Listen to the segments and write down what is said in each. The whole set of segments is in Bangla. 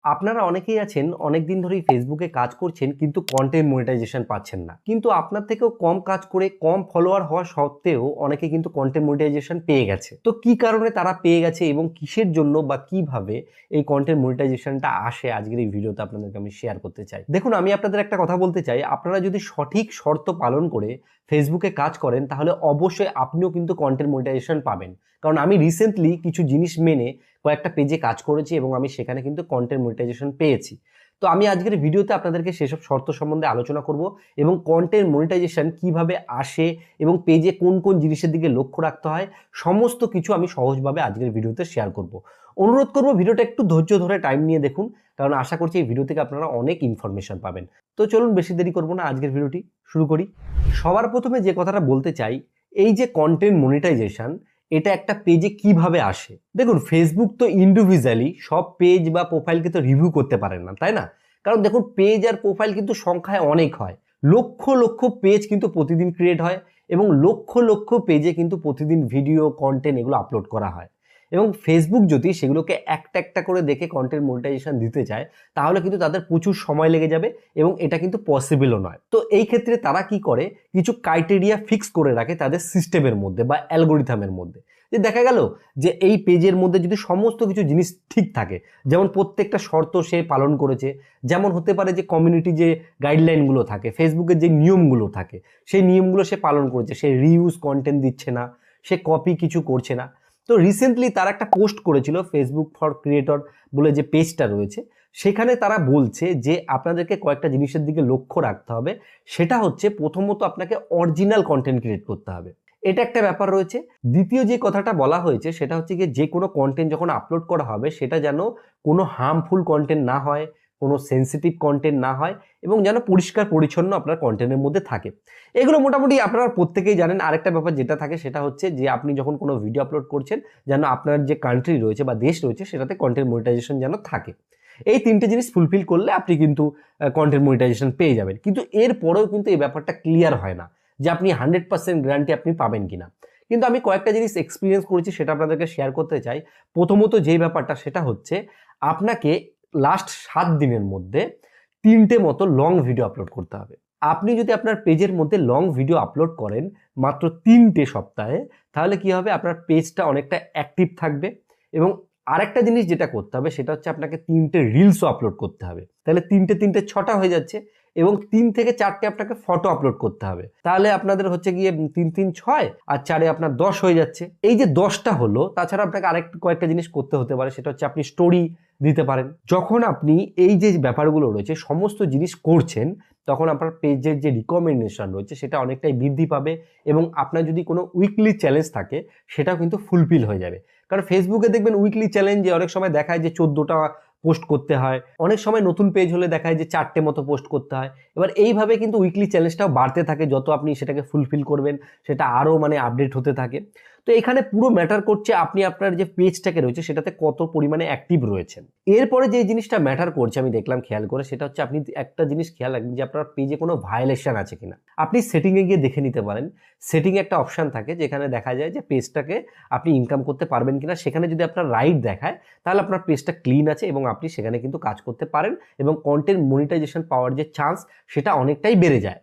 আপনারা অনেকেই আছেন অনেকদিন ধরেই ফেসবুকে কাজ করছেন কিন্তু কন্টেন্ট মনিটাইজেশন পাচ্ছেন না। কিন্তু আপনার থেকেও কম কাজ করে কম ফলোয়ার হওয়া সত্ত্বেও অনেকে কিন্তু কন্টেন্ট মনিটাইজেশন পেয়ে গেছে। তো কি কারণে তারা পেয়ে গেছে এবং কিসের জন্য বা কিভাবে এই কন্টেন্ট মনিটাইজেশনটা আসে, আজকের এই ভিডিওতে আপনাদেরকে আমি শেয়ার করতে চাই। দেখুন, আমি আপনাদের একটা কথা বলতে চাই, আপনারা যদি সঠিক শর্ত পালন করে ফেসবুকে কাজ করেন তাহলে অবশ্যই আপনিও কিন্তু কন্টেন্ট মনিটাইজেশন পাবেন। কারণ আমি রিসেন্টলি কিছু জিনিস মেনে কয়েকটা পেজে কাজ করেছি এবং আমি সেখানে কিন্তু কন্টেন্ট মনিটাইজেশন পেয়েছি। তো আমি আজকের ভিডিওতে আপনাদেরকে সেসব শর্ত সম্বন্ধে আলোচনা করব এবং কন্টেন্ট মনিটাইজেশন কিভাবে আসে এবং পেজে কোন কোন জিনিসের দিকে লক্ষ্য রাখতে হয়, সমস্ত কিছু আমি সহজভাবে আজকের ভিডিওতে শেয়ার করব। অনুরোধ করব ভিডিওটা একটু ধৈর্য ধরে টাইম নিয়ে দেখুন, কারণ আশা করছি এই ভিডিও থেকে আপনারা অনেক ইনফরমেশন পাবেন। তো চলুন বেশি দেরি করব না, আজকের ভিডিওটি শুরু করি। সবার প্রথমে যে কথাটা বলতে চাই, এই যে কন্টেন্ট মনিটাইজেশন, এটা একটা পেজে কিভাবে আসে। দেখুন, ফেসবুক তো ইন্ডিভিজুয়ালি সব পেজ বা প্রোফাইলকে তো রিভিউ করতে পারেন না, তাই না? কারণ দেখুন, পেজ আর প্রোফাইল কিন্তু সংখ্যায় অনেক হয়। লক্ষ লক্ষ পেজ কিন্তু প্রতিদিন ক্রিয়েট হয় এবং লক্ষ লক্ষ পেজে কিন্তু প্রতিদিন ভিডিও কন্টেন্ট এগুলো আপলোড করা হয়। এবং ফেসবুক যদি সেগুলোকে একটা একটা করে দেখে কন্টেন্ট মনিটাইজেশন দিতে চায় তাহলে কিন্তু তাদের প্রচুর সময় লেগে যাবে এবং এটা কিন্তু পসিবলও নয়। তো এই ক্ষেত্রে তারা কি করে, কিছু ক্রাইটেরিয়া ফিক্স করে রাখে তাদের সিস্টেমের মধ্যে বা অ্যালগোরিথমের মধ্যে। যে দেখা গেল যে এই পেজের মধ্যে যদি সমস্ত কিছু জিনিস ঠিক থাকে, যেমন প্রত্যেকটা শর্ত সে পালন করেছে, যেমন হতে পারে যে কমিউনিটি যে গাইডলাইনগুলো থাকে, ফেসবুকের যে নিয়মগুলো থাকে, সেই নিয়মগুলো সে পালন করেছে, সে রিউজ কন্টেন্ট দিচ্ছে না, সে কপি কিছু করছে না। তো রিসেন্টলি তারা একটা পোস্ট করেছিল ফেসবুক ফর ক্রিয়েটর বলে যে পেজটা রয়েছে, সেখানে তারা বলছে যে আপনাদেরকে কয়েকটা জিনিসের দিকে লক্ষ্য রাখতে হবে। সেটা হচ্ছে, প্রথমত আপনাকে অরিজিনাল কন্টেন্ট ক্রিয়েট করতে হবে, এটা একটা ব্যাপার রয়েছে। দ্বিতীয় যে কথাটা বলা হয়েছে সেটা হচ্ছে কি, যে কোনো কন্টেন্ট যখন আপলোড করা হবে সেটা যেন কোনো হার্মফুল কন্টেন্ট না হয়, কোনো সেন্সিটিভ কন্টেন্ট না হয় এবং যেন পরিষ্কার পরিচ্ছন্ন আপনার কন্টেন্টের মধ্যে থাকে। এগুলো মোটামুটি আপনারা প্রত্যেকেই জানেন। আরেকটা ব্যাপার যেটা থাকে সেটা হচ্ছে যে আপনি যখন কোনো ভিডিও আপলোড করছেন, যেন আপনার যে কান্ট্রি রয়েছে বা দেশ রয়েছে সেটাতে কন্টেন্ট মনিটাইজেশন যেন থাকে। এই তিনটে জিনিস ফুলফিল করলে আপনি কিন্তু কন্টেন্ট মনিটাইজেশন পেয়ে যাবেন। কিন্তু এরপরেও কিন্তু এই ব্যাপারটা ক্লিয়ার হয় না যে আপনি 100% গ্যারান্টি আপনি পাবেন কিনা। কিন্তু আমি কয়েকটা জিনিস এক্সপিরিয়েন্স করেছি, সেটা আপনাদেরকে শেয়ার করতে চাই। প্রথমত যে ব্যাপারটা সেটা হচ্ছে, আপনাকে লাস্ট 7 দিনের মধ্যে 3টে মতো লং ভিডিও আপলোড করতে হবে। আপনি যদি আপনার পেজের মধ্যে লং ভিডিও আপলোড করেন মাত্র 3টে সপ্তাহে, তাহলে কি হবে, আপনার পেজটা অনেকটা অ্যাক্টিভ থাকবে। এবং আরেকটা জিনিস যেটা করতে হবে সেটা হচ্ছে, আপনাকে 3টে রিলসও আপলোড করতে হবে। তাহলে 3টে 3টে 6টা হয়ে যাচ্ছে। এবং 3 থেকে 4টে আপনাকে ফটো আপলোড করতে হবে। তাহলে আপনাদের হচ্ছে গিয়ে 3 3 6 আর 4-এ আপনার 10 হয়ে যাচ্ছে। এই যে 10টা হলো, তাছাড়া আপনাকে আরেকটু কয়েকটা জিনিস করতে হতে পারে। সেটা হচ্ছে আপনি স্টোরি দিতে পারেন। যখন আপনি এই যে ব্যাপারগুলো রয়েছে সমস্ত জিনিস করছেন, তখন আপনার পেজের যে রিকমেন্ডেশন রয়েছে সেটা অনেকটাই বৃদ্ধি পাবে এবং আপনার যদি কোনো উইকলি চ্যালেঞ্জ থাকে সেটাও কিন্তু ফুলফিল হয়ে যাবে। কারণ ফেসবুকে দেখবেন উইকলি চ্যালেঞ্জে অনেক সময় দেখায় যে 14টা পোস্ট করতে হয়, অনেক সময় নতুন পেজ হলে দেখায় যে 4টে মতো পোস্ট করতে হয়। এবার এইভাবে কিন্তু উইকলি চ্যালেঞ্জটাও বাড়তে থাকে, যত আপনি সেটাকে ফুলফিল করবেন সেটা আরও আপডেট হতে থাকে। তো এখানে পুরো ম্যাটার করছে আপনি আপনার যে পেজটাকে রয়েছে সেটাতে কত পরিমাণে অ্যাক্টিভ রয়েছেন। এরপরে যে জিনিসটা ম্যাটার করছে আমি দেখলাম খেয়াল করে, সেটা হচ্ছে আপনি একটা জিনিস খেয়াল রাখবেন যে আপনার পেজে কোনো ভায়োলেশন আছে কিনা। আপনি সেটিংয়ে গিয়ে দেখে নিতে পারেন। সেটিংয়ে একটা অপশান থাকে যেখানে দেখা যায় যে পেজটাকে আপনি ইনকাম করতে পারবেন কিনা। সেখানে যদি আপনার রাইট দেখায় তাহলে আপনার পেজটা ক্লিন আছে এবং আপনি সেখানে কিন্তু কাজ করতে পারেন এবং কন্টেন্ট মনিটাইজেশন পাওয়ার যে চান্স সেটা অনেকটাই বেড়ে যায়।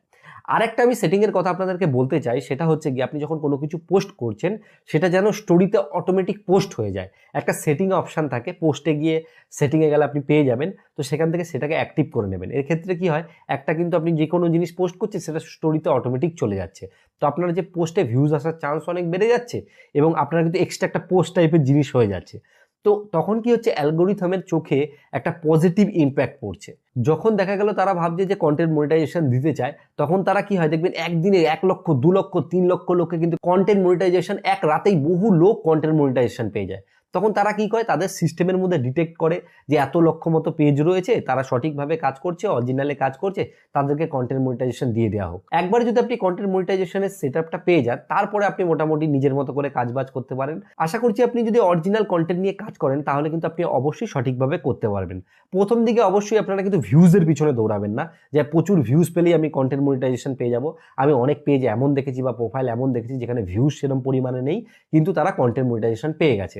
আরেকটা আমি সেটিংয়ের কথা আপনাদেরকে বলতে চাই, সেটা হচ্ছে গিয়ে আপনি যখন কোনো কিছু পোস্ট করছেন সেটা যেন স্টোরিতে অটোমেটিক পোস্ট হয়ে যায়। একটা সেটিং অপশান থাকে, পোস্টে গিয়ে সেটিংয়ে গেলে আপনি পেয়ে যাবেন। তো সেখান থেকে সেটাকে অ্যাক্টিভ করে নেবেন। এর ক্ষেত্রে কি হয়, একটা কিন্তু আপনি যে কোনো জিনিস পোস্ট করছেন সেটা স্টোরিতে অটোমেটিক চলে যাচ্ছে। তো আপনার যে পোস্টে ভিউজ আসার চান্স অনেক বেড়ে যাচ্ছে এবং আপনার কিন্তু এক্সট্রা একটা পোস্ট টাইপের জিনিস হয়ে যাচ্ছে। তো তখন কি হচ্ছে, অ্যালগোরিথমের চোখে একটা পজিটিভ ইম্প্যাক্ট পড়ছে। যখন দেখা গেল তারা ভাবছে যে কন্টেন্ট মনিটাইজেশন দিতে চায়, তখন তারা কি হয় দেখবেন, একদিনে 1 লক্ষ 2 লক্ষ 3 লক্ষ লোকে কিন্তু কন্টেন্ট মনিটাইজেশন, এক রাতেই বহু লোক কন্টেন্ট মনিটাইজেশন পেয়ে যায়। তখন তারা কি করে, তাদের সিস্টেমের মধ্যে ডিটেক্ট করে যে এত লক্ষ মতো পেজ রয়েছে, তারা সঠিকভাবে কাজ করছে, অরিজিনালে কাজ করছে, তাদেরকে কন্টেন্ট মনিটাইজেশন দিয়ে দেওয়া হোক। একবার যদি আপনি কন্টেন্ট মনিটাইজেশনের সেটআপটা পেয়ে যান, তারপরে আপনি মোটামুটি নিজের মতো করে কাজবাজ করতে পারেন। আশা করছি আপনি যদি অরিজিনাল কন্টেন্ট নিয়ে কাজ করেন তাহলে কিন্তু আপনি অবশ্যই সঠিকভাবে করতে পারবেন। প্রথম দিকে অবশ্যই আপনারা কিন্তু ভিউজের পিছনে দৌড়াবেন না যে প্রচুর ভিউজ পেলেই আমি কন্টেন্ট মনিটাইজেশন পেয়ে যাব। আমি অনেক পেজ এমন দেখেছি বা প্রোফাইল এমন দেখেছি যেখানে ভিউজ সেরকম পরিমাণে নেই কিন্তু তারা কন্টেন্ট মনিটাইজেশন পেয়ে গেছে।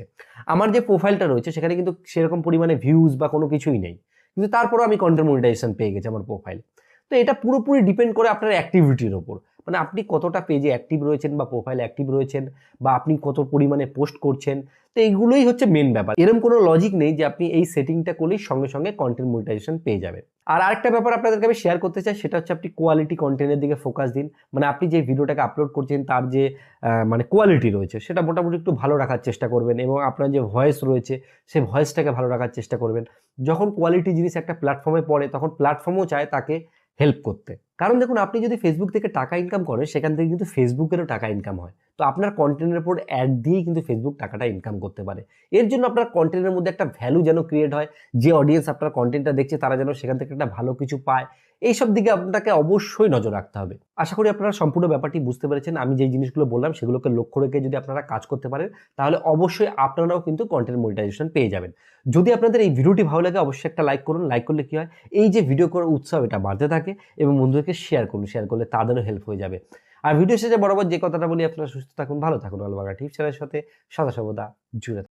আমার যে প্রোফাইলটা রয়েছে সেখানে কিন্তু সেরকম পরিমাণে ভিউজ বা কোনো কিছুই নেই, কিন্তু তারপরও আমি কন্টেন্ট মনিটাইজেশন পেয়ে গেছি আমার প্রোফাইল। তো এটা পুরোপুরি ডিপেন্ড করে আপনার অ্যাক্টিভিটির ওপর, মানে আপনি কতটা পেজে অ্যাক্টিভ রয়েছেন বা প্রোফাইলে অ্যাক্টিভ রয়েছেন, বা আপনি কত পরিমাণে পোস্ট করছেন। তো এইগুলোই হচ্ছে মেন ব্যাপার। এরকম কোনো লজিক নেই যে আপনি এই সেটিংটা করলেই সঙ্গে সঙ্গে কন্টেন্ট মনিটাইজেশন পেয়ে যাবেন। আর আরেকটা ব্যাপার আপনাদেরকে আমি শেয়ার করতে চাই, সেটা হচ্ছে আপনি কোয়ালিটি কন্টেন্টের দিকে ফোকাস দিন। মানে আপনি যে ভিডিওটাকে আপলোড করছেন তার যে মানে কোয়ালিটি রয়েছে সেটা মোটামুটি একটু ভালো রাখার চেষ্টা করবেন, এবং আপনার যে ভয়েস রয়েছে সেই ভয়েসটাকে ভালো রাখার চেষ্টা করবেন। যখন কোয়ালিটি জিনিস একটা প্ল্যাটফর্মে পড়ে তখন প্ল্যাটফর্মও চায় তাকে হেল্প করতে। কারণ দেখুন, আপনি যদি ফেসবুক থেকে টাকা ইনকাম করেন সেখান থেকে কিন্তু ফেসবুকেরও টাকা ইনকাম হয়। তো আপনার কন্টেন্টের উপর অ্যাড দিয়েই কিন্তু ফেসবুক টাকাটা ইনকাম করতে পারে। এর জন্য আপনার কন্টেন্টের মধ্যে একটা ভ্যালু যেন ক্রিয়েট হয়, যে অডিয়েন্স আপনার কন্টেন্টটা দেখছে তারা যেন সেখান থেকে একটা ভালো কিছু পায়, এইসব দিকে আপনাকে অবশ্যই নজর রাখতে হবে। আশা করি আপনারা সম্পূর্ণ ব্যাপারটি বুঝতে পেরেছেন। আমি যেই জিনিসগুলো বললাম সেগুলোকে লক্ষ্য রেখে যদি আপনারা কাজ করতে পারেন তাহলে অবশ্যই আপনারাও কিন্তু কন্টেন্ট মনিটাইজেশন পেয়ে যাবেন। যদি আপনাদের এই ভিডিওটি ভালো লাগে অবশ্যই একটা লাইক করুন। লাইক করলে কি হয়, এই যে ভিডিও করার উৎসাহ এটা বাড়তে থাকে, এবং বন্ধুদেরকে শেয়ার করুন। শেয়ার করলে তাদেরও হেল্প হয়ে যাবে। আর ভিডিও শেষে বরাবর যে কথাটা বলি, আপনারা সুস্থ থাকুন, ভালো থাকুন, আলবাগা টিপস চ্যানেলের সাথে সদা সর্বদা জুড়ে থাকুন।